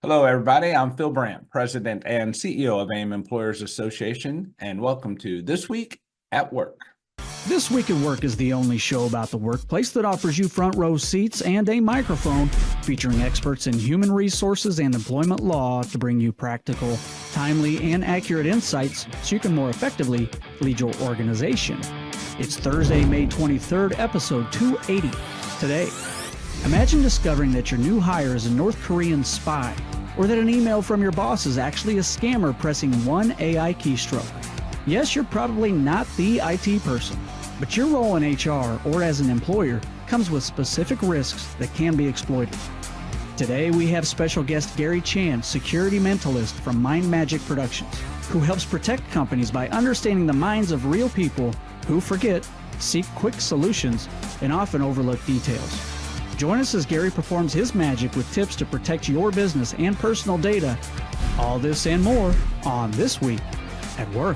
Hello, everybody. I'm Phil Brandt, President and CEO of AIM Employers Association, and welcome to This Week at Work. This Week at Work is the only show about the workplace that offers you front row seats and a microphone, featuring experts in human resources and employment law to bring you practical, timely, and accurate insights so you can more effectively lead your organization. It's Thursday, May 23rd, episode 280. Today, imagine discovering that your new hire is a North Korean spy, or that an email from your boss is actually a scammer pressing one AI keystroke. Yes, you're probably not the IT person, but your role in HR or as an employer comes with specific risks that can be exploited. Today, we have special guest Gary Chan, security mentalist from Mind Magic Productions, who helps protect companies by understanding the minds of real people who forget, seek quick solutions, and often overlook details. Join us as Gary performs his magic with tips to protect your business and personal data. All this and more on This Week at Work.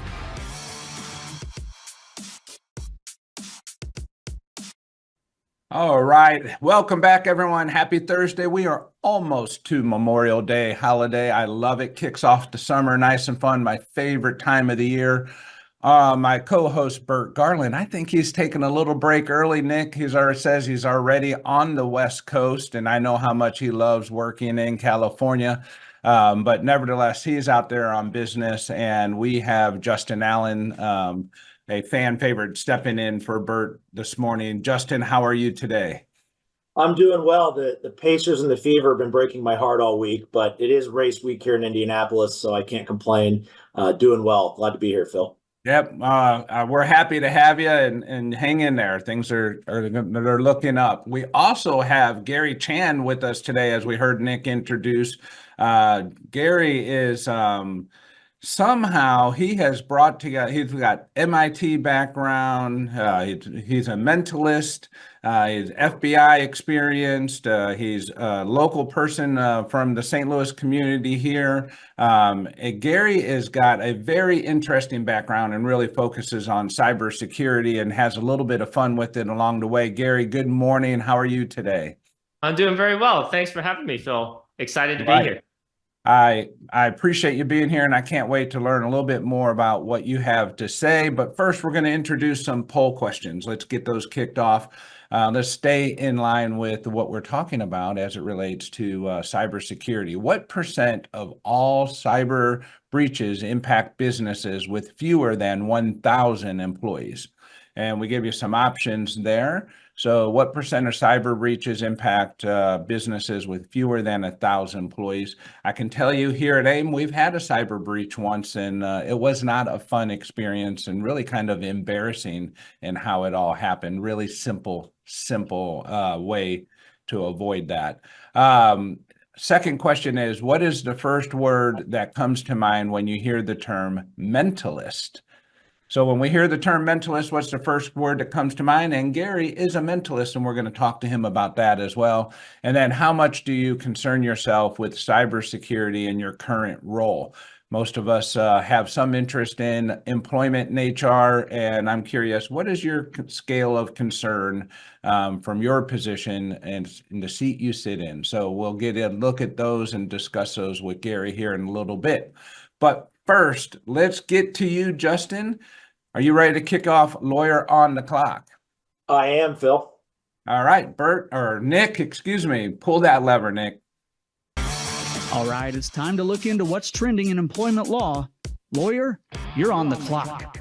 All right. Welcome back, everyone. Happy Thursday. We are almost to Memorial Day holiday. I love it. Kicks off the summer, nice and fun. My favorite time of the year. My co-host, Bert Garland, I think he's taking a little break early. Nick, says he's already on the West Coast, and I know how much he loves working in California. But nevertheless, he's out there on business, and we have Justin Allen, a fan favorite, stepping in for Bert this morning. Justin, how are you today? I'm doing well. The Pacers and the Fever have been breaking my heart all week, but it is race week here in Indianapolis, so I can't complain. Doing well. Glad to be here, Phil. Yep, we're happy to have you and hang in there. Things are looking up. We also have Gary Chan with us today, as we heard Nick introduce. Gary is somehow he has brought together. He's got MIT background. He's a mentalist. He's FBI experienced. He's a local person from the St. Louis community here. Gary has got a very interesting background and really focuses on cybersecurity and has a little bit of fun with it along the way. Gary, good morning. How are you today? I'm doing very well. Thanks for having me, Phil. Excited to be here. I appreciate you being here, and I can't wait to learn a little bit more about what you have to say. But first, we're going to introduce some poll questions. Let's get those kicked off. Let's stay in line with what we're talking about as it relates to cybersecurity. What percent of all cyber breaches impact businesses with fewer than 1,000 employees? And we give you some options there. So what percent of cyber breaches impact businesses with fewer than 1,000 employees? I can tell you here at AIM, we've had a cyber breach once, and it was not a fun experience and really kind of embarrassing in how it all happened. Really simple way to avoid that. Second question is, what is the first word that comes to mind when you hear the term mentalist? So when we hear the term mentalist, what's the first word that comes to mind? And Gary is a mentalist, and we're going to talk to him about that as well. And then how much do you concern yourself with cybersecurity in your current role? Most of us have some interest in employment and HR, and I'm curious, what is your scale of concern from your position and in the seat you sit in? So we'll get a look at those and discuss those with Gary here in a little bit. But first, let's get to you, Justin. Are you ready to kick off Lawyer on the Clock? I am, Phil. All right, Bert, or Nick, excuse me. Pull that lever, Nick. All right, it's time to look into what's trending in employment law. Lawyer, you're on the clock.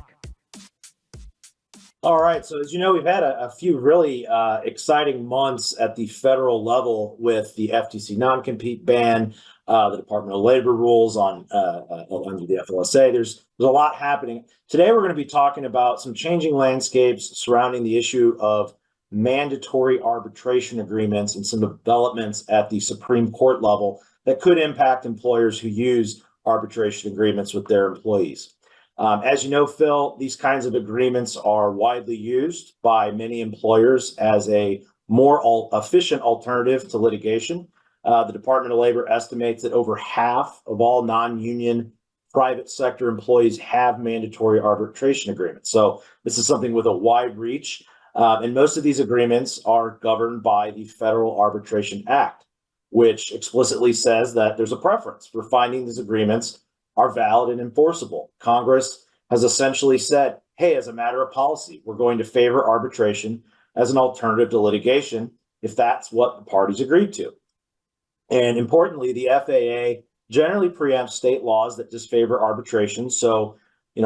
All right, so as you know, we've had a few really exciting months at the federal level with the FTC non-compete ban, the Department of Labor rules on under the FLSA. There's a lot happening. Today, we're going to be talking about some changing landscapes surrounding the issue of mandatory arbitration agreements and some developments at the Supreme Court level that could impact employers who use arbitration agreements with their employees. As you know, Phil, these kinds of agreements are widely used by many employers as a more efficient alternative to litigation. The Department of Labor estimates that over half of all non-union private sector employees have mandatory arbitration agreements. So this is something with a wide reach. And most of these agreements are governed by the Federal Arbitration Act. which explicitly says that there's a preference for finding these agreements are valid and enforceable. Congress has essentially said, hey, as a matter of policy, we're going to favor arbitration as an alternative to litigation if that's what the parties agreed to. And importantly, the FAA generally preempts state laws that disfavor arbitration. So,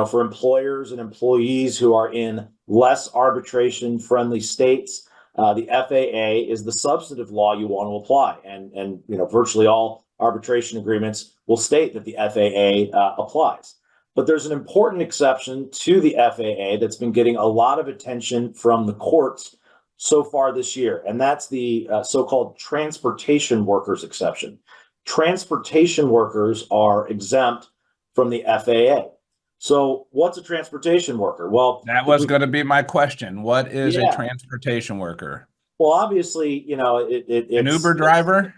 for employers and employees who are in less arbitration-friendly states, the FAA is the substantive law you want to apply. And virtually all arbitration agreements will state that the FAA applies. But there's an important exception to the FAA that's been getting a lot of attention from the courts so far this year, and that's the so-called transportation workers exception. Transportation workers are exempt from the FAA. So what's a transportation worker? Well, that was going to be my question. What is a Yeah. transportation worker? Well, obviously, it's An Uber driver?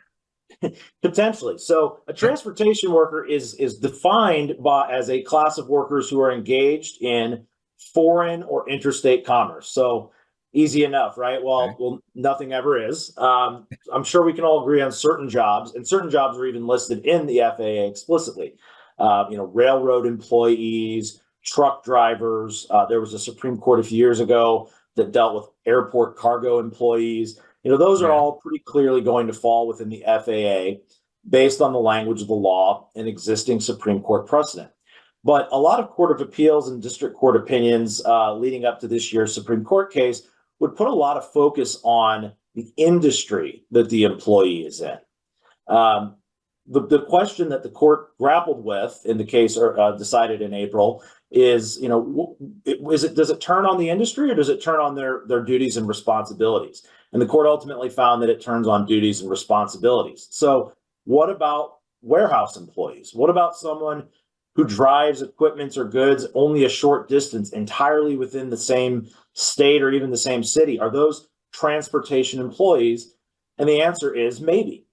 Potentially. So a transportation worker is defined as a class of workers who are engaged in foreign or interstate commerce. So easy enough, right? Well, nothing ever is. I'm sure we can all agree on certain jobs, and certain jobs are even listed in the FAA explicitly. Railroad employees, truck drivers. There was a Supreme Court a few years ago that dealt with airport cargo employees. Those are all pretty clearly going to fall within the FAA based on the language of the law and existing Supreme Court precedent. But a lot of Court of Appeals and district court opinions leading up to this year's Supreme Court case would put a lot of focus on the industry that the employee is in. The question that the court grappled with in the case decided in April is, does it turn on the industry or does it turn on their duties and responsibilities? And the court ultimately found that it turns on duties and responsibilities. So what about warehouse employees? What about someone who drives equipment or goods only a short distance entirely within the same state or even the same city? Are those transportation employees? And the answer is maybe.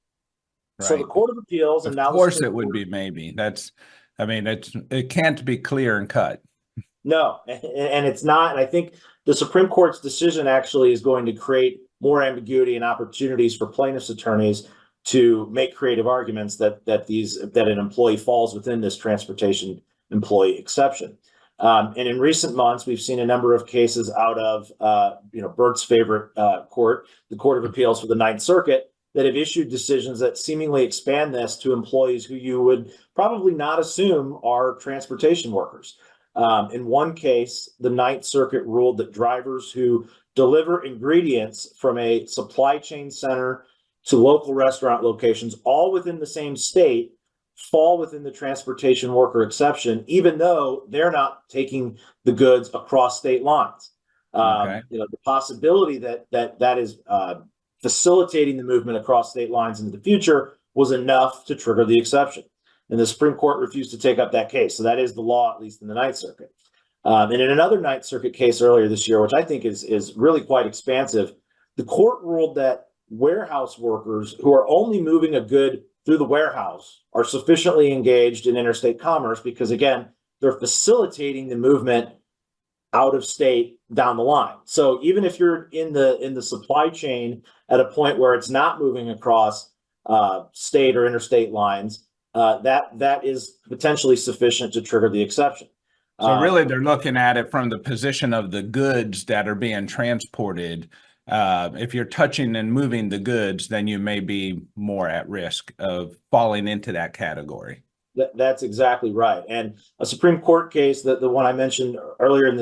Right. So the Court of Appeals, and now of course it would be maybe. It can't be clear and cut. No, and it's not. And I think the Supreme Court's decision actually is going to create more ambiguity and opportunities for plaintiffs' attorneys to make creative arguments that an employee falls within this transportation employee exception. And in recent months, we've seen a number of cases out of Bert's favorite court, the Court of Appeals for the Ninth Circuit, that have issued decisions that seemingly expand this to employees who you would probably not assume are transportation workers. In one case, the Ninth Circuit ruled that drivers who deliver ingredients from a supply chain center to local restaurant locations, all within the same state, fall within the transportation worker exception, even though they're not taking the goods across state lines. The possibility that is facilitating the movement across state lines into the future was enough to trigger the exception. And the Supreme Court refused to take up that case. So that is the law, at least in the Ninth Circuit. And in another Ninth Circuit case earlier this year, which I think is really quite expansive, the court ruled that warehouse workers who are only moving a good through the warehouse are sufficiently engaged in interstate commerce because, again, they're facilitating the movement out of state down the line. So even if you're in the supply chain at a point where it's not moving across state or interstate lines, that is potentially sufficient to trigger the exception. So really, they're looking at it from the position of the goods that are being transported. If you're touching and moving the goods, then you may be more at risk of falling into that category. That's exactly right. And a Supreme Court case, the one I mentioned earlier in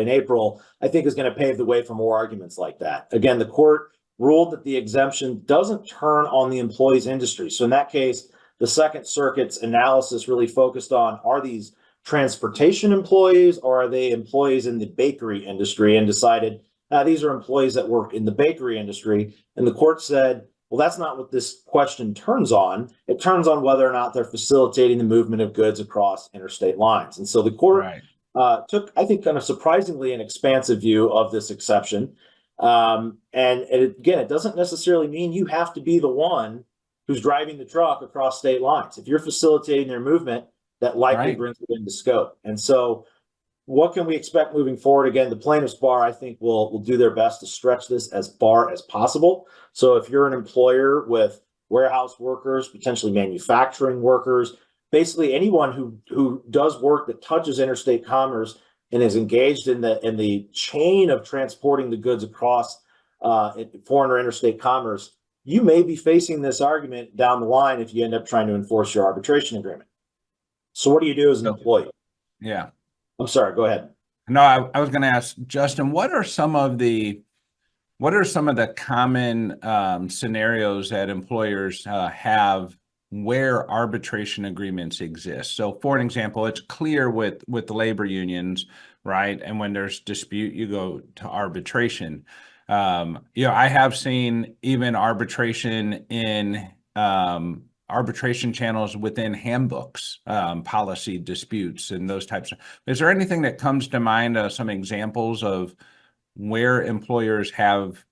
April, I think is going to pave the way for more arguments like that. Again, the court ruled that the exemption doesn't turn on the employee's industry. So in that case, the Second Circuit's analysis really focused on, are these transportation employees or are they employees in the bakery industry, and decided these are employees that work in the bakery industry. And the court said, well, that's not what this question turns on. It turns on whether or not they're facilitating the movement of goods across interstate lines. And so the court took, I think, kind of surprisingly an expansive view of this exception. And again, it doesn't necessarily mean you have to be the one who's driving the truck across state lines. If you're facilitating their movement, that likely brings it into scope. And so what can we expect moving forward? Again, the plaintiffs' bar, I think, will do their best to stretch this as far as possible. So if you're an employer with warehouse workers, potentially manufacturing workers, basically anyone who does work that touches interstate commerce and is engaged in the chain of transporting the goods across foreign or interstate commerce. You may be facing this argument down the line if you end up trying to enforce your arbitration agreement. So what do you do as an employee? Yeah. I'm sorry, go ahead. No, I was going to ask Justin, what are some of the common scenarios that employers have where arbitration agreements exist? So for an example, it's clear with the labor unions, right? And when there's dispute, you go to arbitration. I have seen even arbitration in arbitration channels within handbooks, policy disputes and those types of. Is there anything that comes to mind, some examples of where employers have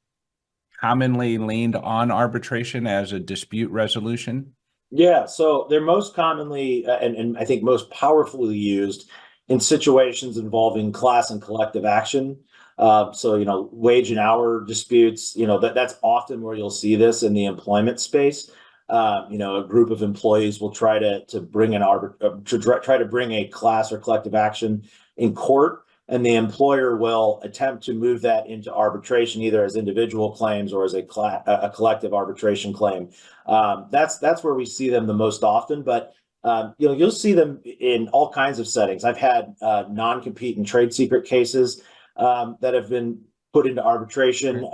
commonly leaned on arbitration as a dispute resolution? Yeah, so they're most commonly and I think most powerfully used in situations involving class and collective action. So wage and hour disputes, that's often where you'll see this in the employment space. A group of employees will try to bring try to bring a class or collective action in court, and the employer will attempt to move that into arbitration, either as individual claims or as a collective arbitration claim. That's where we see them the most often, but you'll see them in all kinds of settings. I've had non-compete and trade secret cases that have been put into arbitration.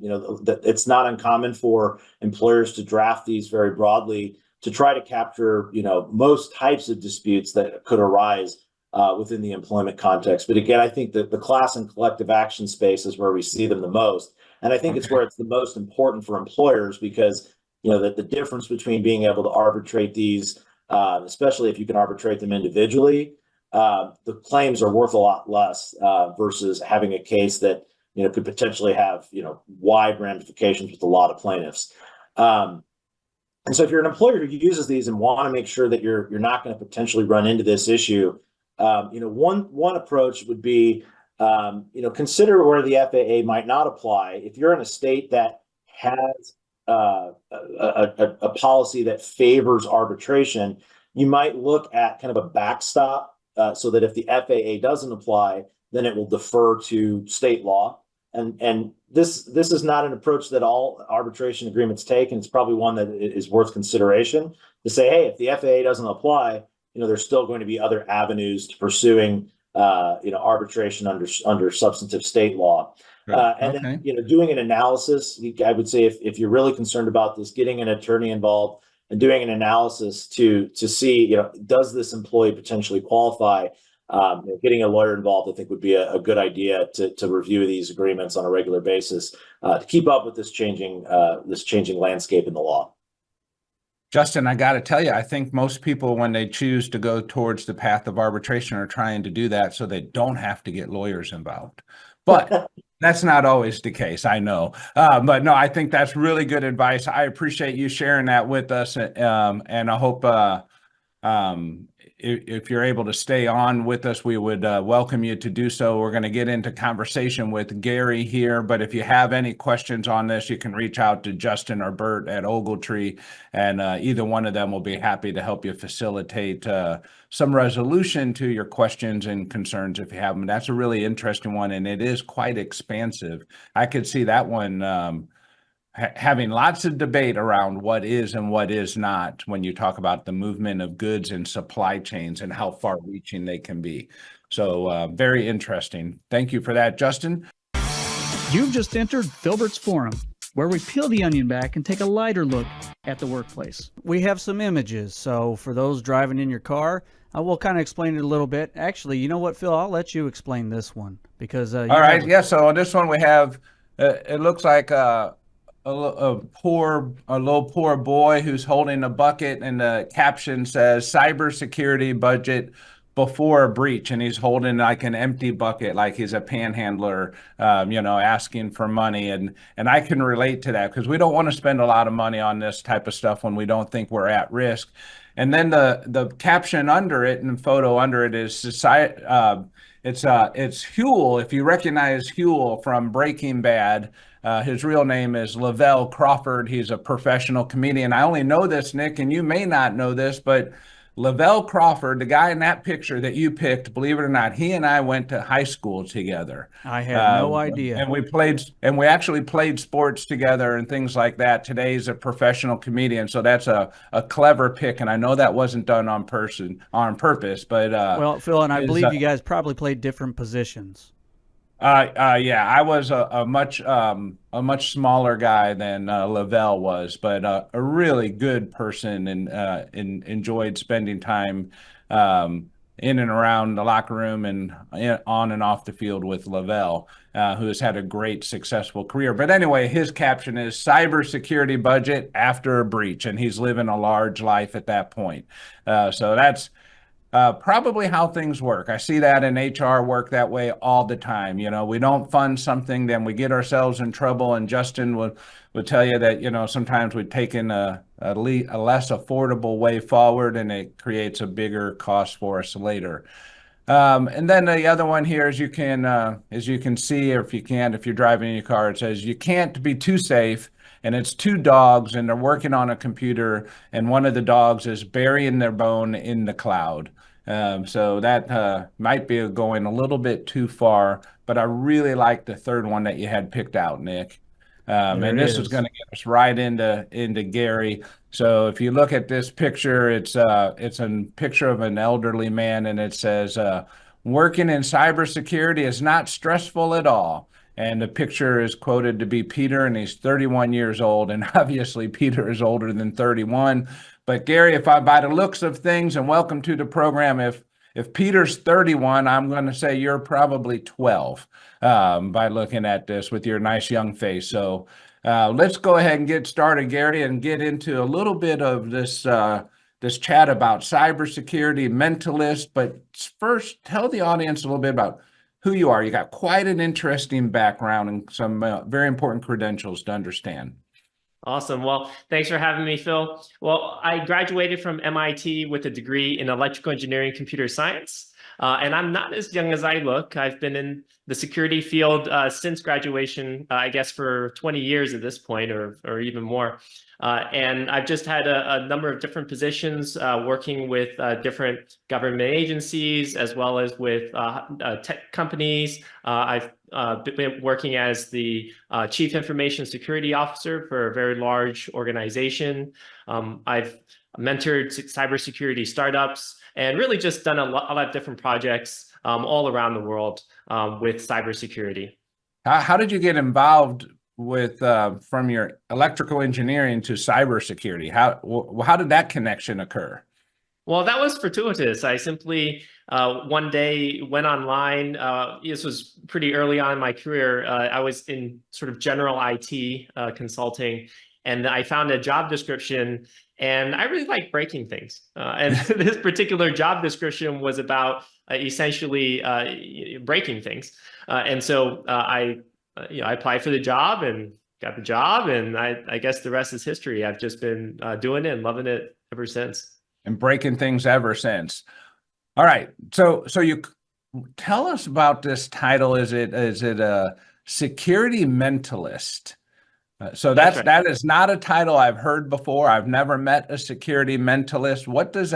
It's not uncommon for employers to draft these very broadly to try to capture, most types of disputes that could arise within the employment context. But again, I think that the class and collective action space is where we see them the most. And I think it's where it's the most important for employers because, that the difference between being able to arbitrate these, especially if you can arbitrate them individually, the claims are worth a lot less versus having a case that, could potentially have, wide ramifications with a lot of plaintiffs. And so if you're an employer who uses these and want to make sure that you're not going to potentially run into this issue, one approach would be, consider where the FAA might not apply. If you're in a state that has a policy that favors arbitration, you might look at kind of a backstop so that if the FAA doesn't apply, then it will defer to state law. And this is not an approach that all arbitration agreements take, and it's probably one that is worth consideration to say, hey, if the FAA doesn't apply, there's still going to be other avenues to pursuing, arbitration under substantive state law. Then, doing an analysis, I would say if you're really concerned about this, getting an attorney involved and doing an analysis to see, does this employee potentially qualify? Getting a lawyer involved, I think, would be a good idea to review these agreements on a regular basis to keep up with this changing landscape in the law. Justin, I got to tell you, I think most people, when they choose to go towards the path of arbitration, are trying to do that so they don't have to get lawyers involved. But that's not always the case, I know. But no, I think that's really good advice. I appreciate you sharing that with us. And I hope if you're able to stay on with us, we would welcome you to do so. We're going to get into conversation with Gary here, but if you have any questions on this, you can reach out to Justin or Bert at Ogletree, and either one of them will be happy to help you facilitate some resolution to your questions and concerns if you have them. That's a really interesting one, and it is quite expansive. I could see that one having lots of debate around what is and what is not when you talk about the movement of goods and supply chains and how far reaching they can be. So very interesting. Thank you for that, Justin. You've just entered Filbert's Forum, where we peel the onion back and take a lighter look at the workplace. We have some images, so for those driving in your car, we'll kind of explain it a little bit. Actually, you know what, Phil? I'll let you explain this one because all right. Yeah. So on this one we have it looks like a little poor boy who's holding a bucket, and the caption says cybersecurity budget before a breach, and he's holding like an empty bucket, like he's a panhandler, asking for money. And I can relate to that because we don't want to spend a lot of money on this type of stuff when we don't think we're at risk. And then the caption under it and photo under it is society. It's Huel. If you recognize Huel from Breaking Bad, his real name is Lavelle Crawford. He's a professional comedian. I only know this, Nick, and you may not know this, but Lavelle Crawford, the guy in that picture that you picked, believe it or not, he and I went to high school together. I had no idea. And we actually played sports together and things like that. Today he's a professional comedian, so that's a clever pick, and I know that wasn't done on purpose, but Well, Phil, and I is believe you guys probably played different positions. yeah, I was a much smaller guy than Lavelle was, but a really good person, and enjoyed spending time in and around the locker room and on and off the field with Lavelle, who has had a great successful career. But anyway, his caption is cybersecurity budget after a breach, and he's living a large life at that point. So that's probably how things work. I see that in HR work that way all the time. We don't fund something, then we get ourselves in trouble. And Justin would tell you that, sometimes we've taken a less affordable way forward, and it creates a bigger cost for us later. And then the other one here, as you can see, or if you're driving in your car, it says you can't be too safe. And it's two dogs, and they're working on a computer, and one of the dogs is burying their bone in the cloud. So that might be going a little bit too far, but I really like the third one that you had picked out, Nick. And this is going to get us right into Gary. So if you look at this picture, it's a picture of an elderly man, and it says, "Working in cybersecurity is not stressful at all." And the picture is quoted to be Peter, and he's 31 years old. And obviously, Peter is older than 31. But Gary, if I, by the looks of things, and welcome to the program, if Peter's 31, I'm going to say you're probably 12 by looking at this with your nice young face. So let's go ahead and get started, Gary, and get into a little bit of this chat about cybersecurity, mentalist. But first, tell the audience a little bit about who you are. You got quite an interesting background and some very important credentials to understand. Awesome. Well, thanks for having me, Phil. Well, I graduated from MIT with a degree in electrical engineering, computer science. And I'm not as young as I look. I've been in the security field since graduation, I guess for 20 years at this point, or even more. And I've just had a number of different positions working with different government agencies, as well as with tech companies. I've been working as the Chief Information Security Officer for a very large organization. I've mentored cybersecurity startups, and really just done a lot of different projects all around the world with cybersecurity. How did you get involved with from your electrical engineering to cybersecurity? How did that connection occur? Well, that was fortuitous. I simply one day went online. This was pretty early on in my career. I was in sort of general IT consulting, and I found a job description, and I really like breaking things. And this particular job description was about essentially breaking things. And so I applied for the job and got the job, and I guess the rest is history. I've just been doing it and loving it ever since. And breaking things ever since. All right. So you tell us about this title. Is it a security mentalist? So That's right. that is not a title I've heard before. I've never met a security mentalist. What's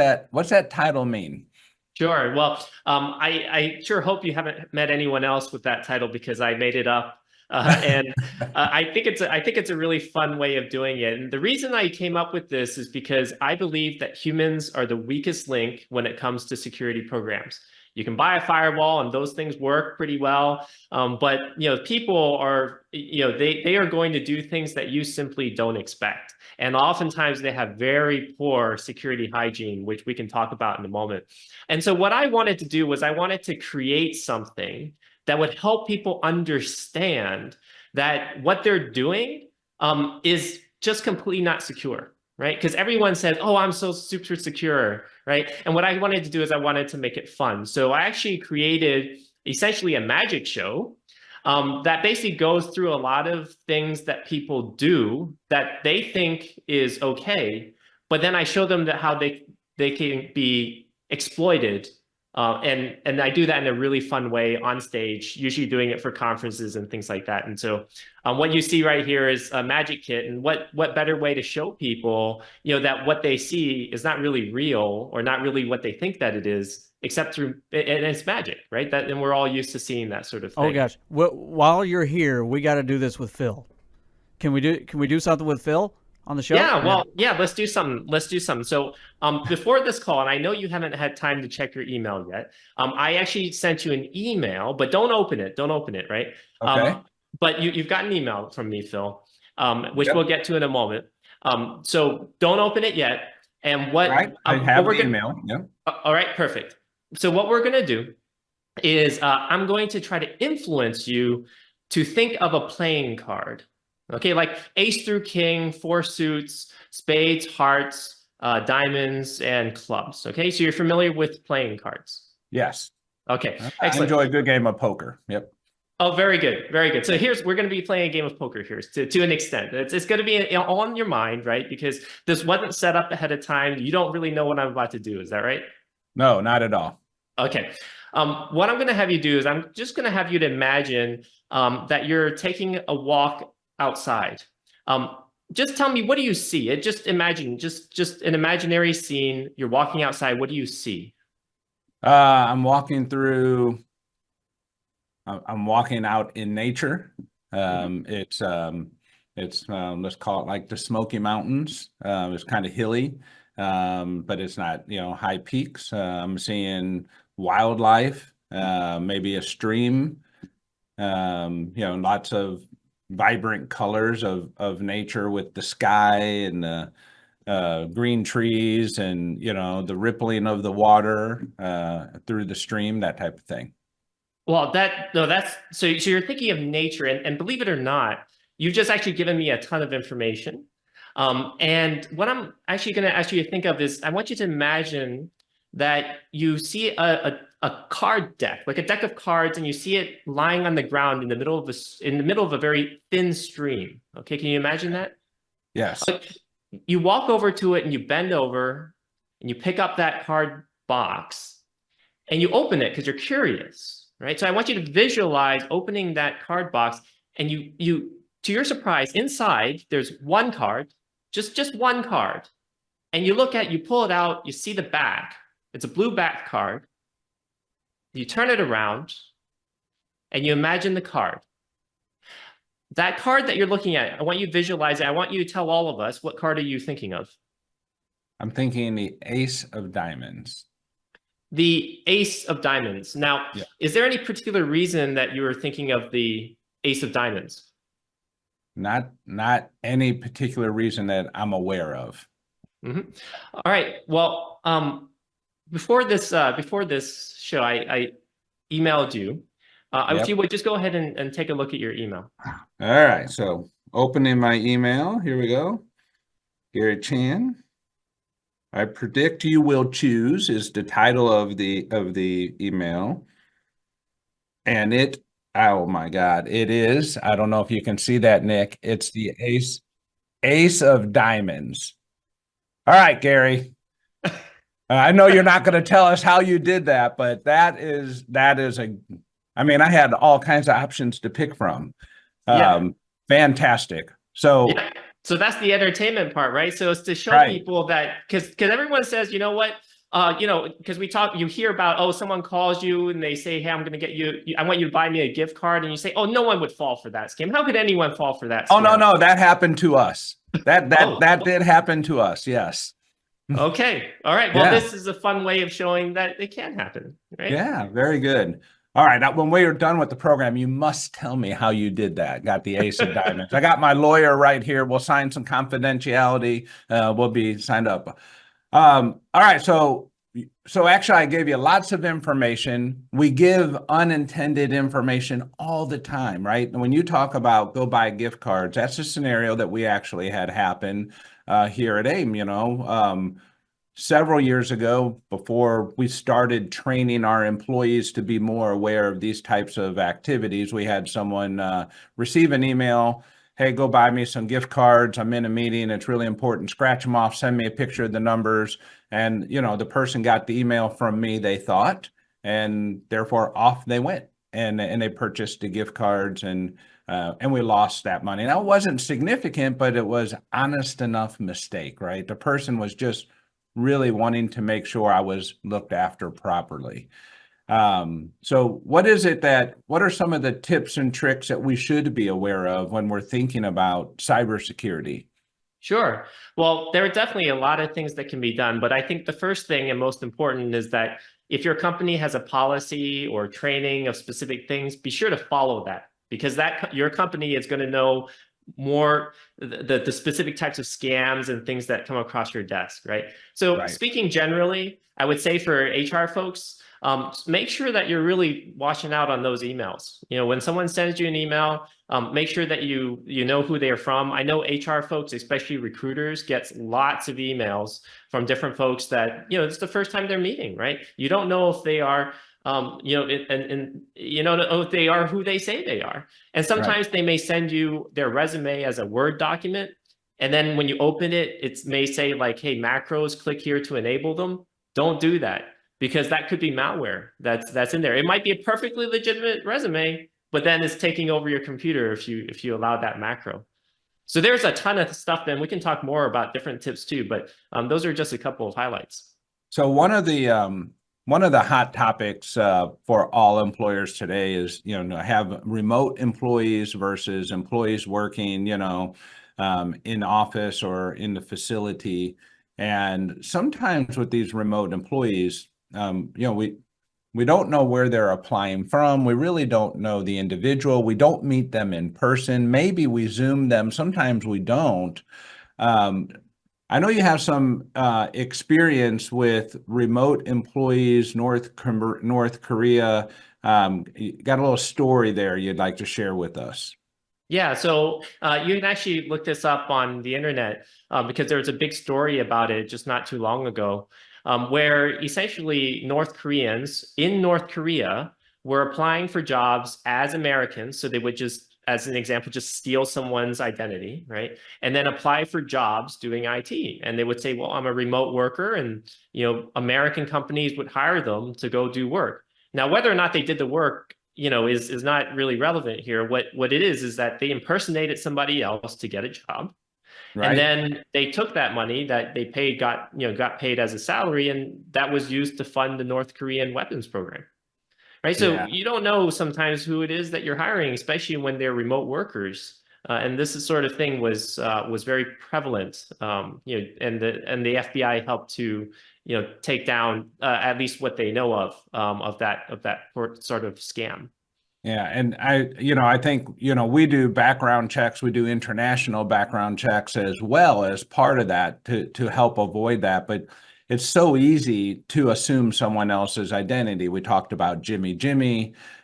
that title mean? Sure. Well, I sure hope you haven't met anyone else with that title, because I made it up. And I think it's a really fun way of doing it. And the reason I came up with this is because I believe that humans are the weakest link when it comes to security programs. You can buy a firewall and those things work pretty well. But people are, they are going to do things that you simply don't expect. And oftentimes they have very poor security hygiene, which we can talk about in a moment. And so what I wanted to do was I wanted to create something that would help people understand that what they're doing is just completely not secure, right? Because everyone says, "Oh, I'm so super secure," right? And what I wanted to do is I wanted to make it fun. So I actually created essentially a magic show that basically goes through a lot of things that people do that they think is okay, but then I show them that how they can be exploited And I do that in a really fun way on stage, usually doing it for conferences and things like that. And so what you see right here is a magic kit. And what better way to show people, that what they see is not really real or not really what they think that it is, except through, and it's magic, right? And we're all used to seeing that sort of thing. Oh gosh. While you're here, we got to do this with Phil. Can we do something with Phil on the show? Yeah, well, yeah, let's do something. So before this call, and I know you haven't had time to check your email yet. I actually sent you an email, but don't open it. Don't open it, right? Okay. But you've got an email from me, Phil, which we'll get to in a moment. So don't open it yet. And what I have the email. Yeah. All right, perfect. So what we're gonna do is I'm going to try to influence you to think of a playing card. Okay, like ace through king, 4 suits, spades, hearts, diamonds, and clubs. Okay, so you're familiar with playing cards. Yes. Okay, excellent. I enjoy a good game of poker. Yep. Oh, very good, very good. So we're going to be playing a game of poker here to an extent. It's going to be all in your mind, right? Because this wasn't set up ahead of time. You don't really know what I'm about to do. Is that right? No, not at all. Okay. What I'm going to have you do is I'm just going to have you to imagine that you're taking a walk outside. Just tell me, what do you see? Just imagine, just an imaginary scene. You're walking outside. What do you see? I'm walking out in nature. It's let's call it like the Smoky Mountains. It's kind of hilly, but it's not, high peaks. I'm seeing wildlife, maybe a stream, lots of vibrant colors of nature with the sky and the green trees and, the rippling of the water through the stream, that type of thing. Well, so you're thinking of nature, and believe it or not, you've just actually given me a ton of information. And what I'm actually going to ask you to think of is, I want you to imagine that you see a card deck, like a deck of cards, and you see it lying on the ground in the middle of a very thin stream. Okay, can you imagine that? Yes. You walk over to it and you bend over and you pick up that card box and you open it because you're curious, right? So I want you to visualize opening that card box, and you to your surprise, inside there's one card, just one card, and you pull it out, you see the back. It's a blue back card. You turn it around and you imagine the card. That card that you're looking at, I want you to visualize it. I want you to tell all of us, what card are you thinking of? I'm thinking the Ace of Diamonds. The Ace of Diamonds. Now, Is there any particular reason that you were thinking of the Ace of Diamonds? Not any particular reason that I'm aware of. Mm-hmm. All right. Well, before this show, I emailed you. If you would just go ahead and take a look at your email. All right. So opening my email. Here we go. Gary Chan. I predict you will choose is the title of the email. And oh my God, it is. I don't know if you can see that, Nick. It's the Ace of Diamonds. All right, Gary. I know you're not going to tell us how you did that, but that is I had all kinds of options to pick from. Fantastic. So that's the entertainment part, right? So it's to show people that, because everyone says, you know what, because you hear about, someone calls you and they say, hey, I'm going to get you, I want you to buy me a gift card. And you say, oh, no one would fall for that scam. How could anyone fall for that scam? Oh, no, that happened to us. That did happen to us. Yes. Okay. All right. Well, this is a fun way of showing that it can happen, right? Yeah, very good. All right. Now, when we are done with the program, you must tell me how you did that. Got the Ace of Diamonds. I got my lawyer right here. We'll sign some confidentiality. We'll be signed up. All right. So actually, I gave you lots of information. We give unintended information all the time, right? And when you talk about go buy gift cards, that's a scenario that we actually had happen here at AIM. Several years ago, before we started training our employees to be more aware of these types of activities, we had someone receive an email, hey, go buy me some gift cards. I'm in a meeting. It's really important. Scratch them off. Send me a picture of the numbers. And, the person got the email from me, they thought, and therefore off they went. And they purchased the gift cards, and we lost that money. Now, it wasn't significant, but it was honest enough mistake, right? The person was just really wanting to make sure I was looked after properly. So what are some of the tips and tricks that we should be aware of when we're thinking about cybersecurity? Sure. Well, there are definitely a lot of things that can be done, but I think the first thing and most important is that if your company has a policy or training of specific things, be sure to follow that, because your company is going to know more the specific types of scams and things that come across your desk, right? So Right. speaking generally, I would say for HR folks, make sure that you're really watching out on those emails. When someone sends you an email, make sure that you know who they are from. I know HR folks, especially recruiters, gets lots of emails from different folks that, it's the first time they're meeting, right? You don't know if they are, and you don't know if they are who they say they are. And sometimes they may send you their resume as a Word document. And then when you open it, it may say like, hey, macros, click here to enable them. Don't do that, because that could be malware that's in there. It might be a perfectly legitimate resume, but then it's taking over your computer if you allow that macro. So there's a ton of stuff, then we can talk more about different tips too, but those are just a couple of highlights. So one of the hot topics for all employers today is, have remote employees versus employees working, in office or in the facility. And sometimes with these remote employees, we don't know where they're applying from. We really don't know the individual. We don't meet them in person. Maybe we Zoom them. Sometimes we don't. I know you have some experience with remote employees, North Korea. You got a little story there you'd like to share with us. Yeah, so you can actually look this up on the internet because there was a big story about it just not too long ago, where essentially North Koreans in North Korea were applying for jobs as Americans. So they would just, as an example, just steal someone's identity, right? And then apply for jobs doing IT. And they would say, well, I'm a remote worker, and American companies would hire them to go do work. Now, whether or not they did the work, is not really relevant here. What it is that they impersonated somebody else to get a job. Right. And then they took that money that they paid, got paid as a salary, and that was used to fund the North Korean weapons program. Right. So you don't know sometimes who it is that you're hiring, especially when they're remote workers. And this sort of thing was very prevalent. And the FBI helped to take down at least what they know of that sort of scam. Yeah, and I think, we do background checks, we do international background checks as well as part of that to help avoid that. But it's so easy to assume someone else's identity. We talked about Jimmy.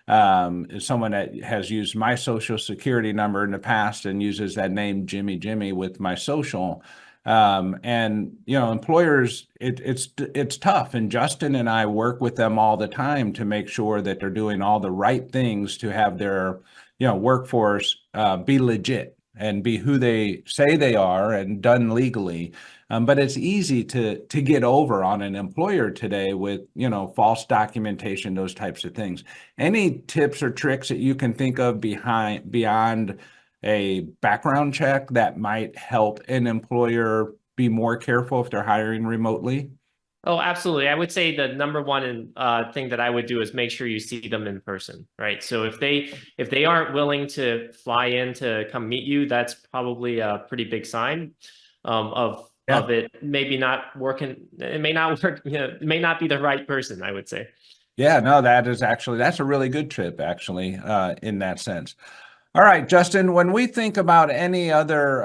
Is someone that has used my social security number in the past and uses that name Jimmy with my social. And employers, it's tough. And Justin and I work with them all the time to make sure that they're doing all the right things to have their workforce be legit and be who they say they are and done legally. But it's easy to get over on an employer today with false documentation, those types of things. Any tips or tricks that you can think of beyond a background check that might help an employer be more careful if they're hiring remotely? Oh, absolutely. I would say the number one thing that I would do is make sure you see them in person, right? So if they aren't willing to fly in to come meet you, that's probably a pretty big sign of it maybe not working. It may not work. It may not be the right person, I would say. Yeah, no, that's a really good tip, actually, in that sense. All right, Justin, when we think about any other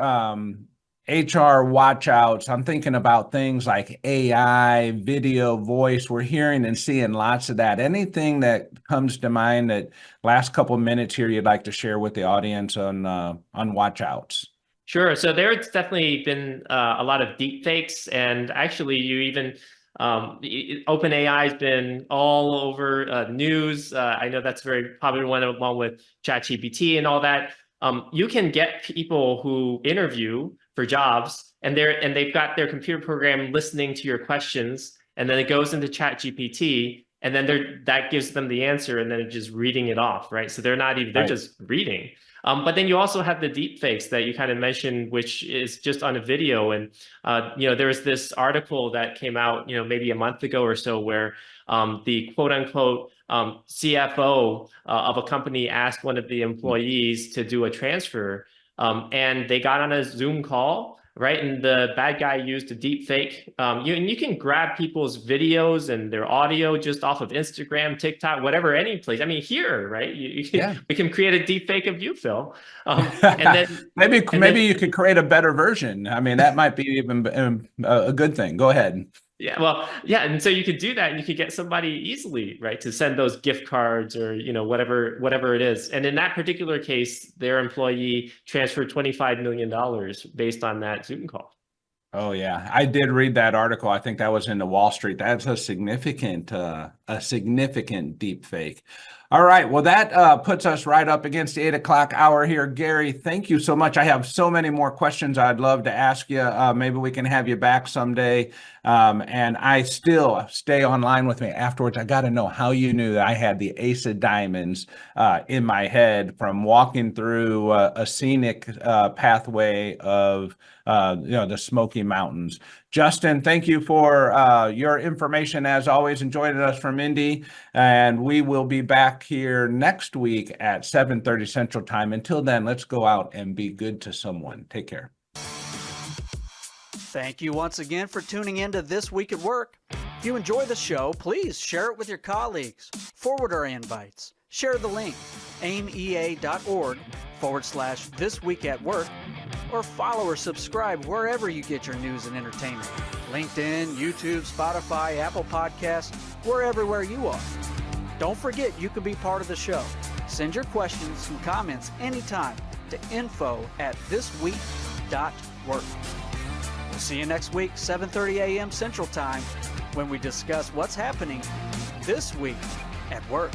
HR watchouts, I'm thinking about things like AI, video, voice. We're hearing and seeing lots of that. Anything that comes to mind that last couple of minutes here you'd like to share with the audience on watchouts? Sure. So there's definitely been a lot of deep fakes, and actually you even OpenAI has been all over news. I know that's a very popular one, along with ChatGPT and all that. You can get people who interview for jobs, and they've got their computer program listening to your questions, and then it goes into ChatGPT, and then that gives them the answer, and then it's just reading it off, right? So they're not even, they're just reading. But then you also have the deep fakes that you kind of mentioned, which is just on a video. And, there's this article that came out, maybe a month ago or so, where the quote unquote CFO of a company asked one of the employees to do a transfer, and they got on a Zoom call, right? And the bad guy used a deep fake. And you can grab people's videos and their audio just off of Instagram, TikTok, whatever, any place. I mean, here, right? We can create a deep fake of you, Phil. And then maybe you could create a better version. I mean, that might be even a good thing. Go ahead. Yeah, well, yeah, and so you could do that, and you could get somebody easily, right, to send those gift cards or whatever it is. And in that particular case, their employee transferred $25 million based on that Zoom call. Oh yeah, I did read that article. I think that was in the Wall Street. That's a significant deep fake. All right, well that puts us right up against the 8 o'clock hour here. Gary, thank you so much. I have so many more questions I'd love to ask you. Maybe we can have you back someday. And I still stay online with me afterwards. I got to know how you knew that I had the ace of diamonds in my head from walking through a scenic pathway of the Smoky Mountains. Justin, thank you for your information as always. Enjoyed us from Indy, and we will be back here next week at 7:30 Central Time. Until then, let's go out and be good to someone. Take care. Thank you once again for tuning in to This Week at Work. If you enjoy the show, please share it with your colleagues. Forward our invites. Share the link, aimea.org/This Week at Work, or follow or subscribe wherever you get your news and entertainment. LinkedIn, YouTube, Spotify, Apple Podcasts, we're everywhere you are. Don't forget you can be part of the show. Send your questions and comments anytime to info@thisweek.work. We'll see you next week, 7:30 a.m. Central Time, when we discuss what's happening this week at work.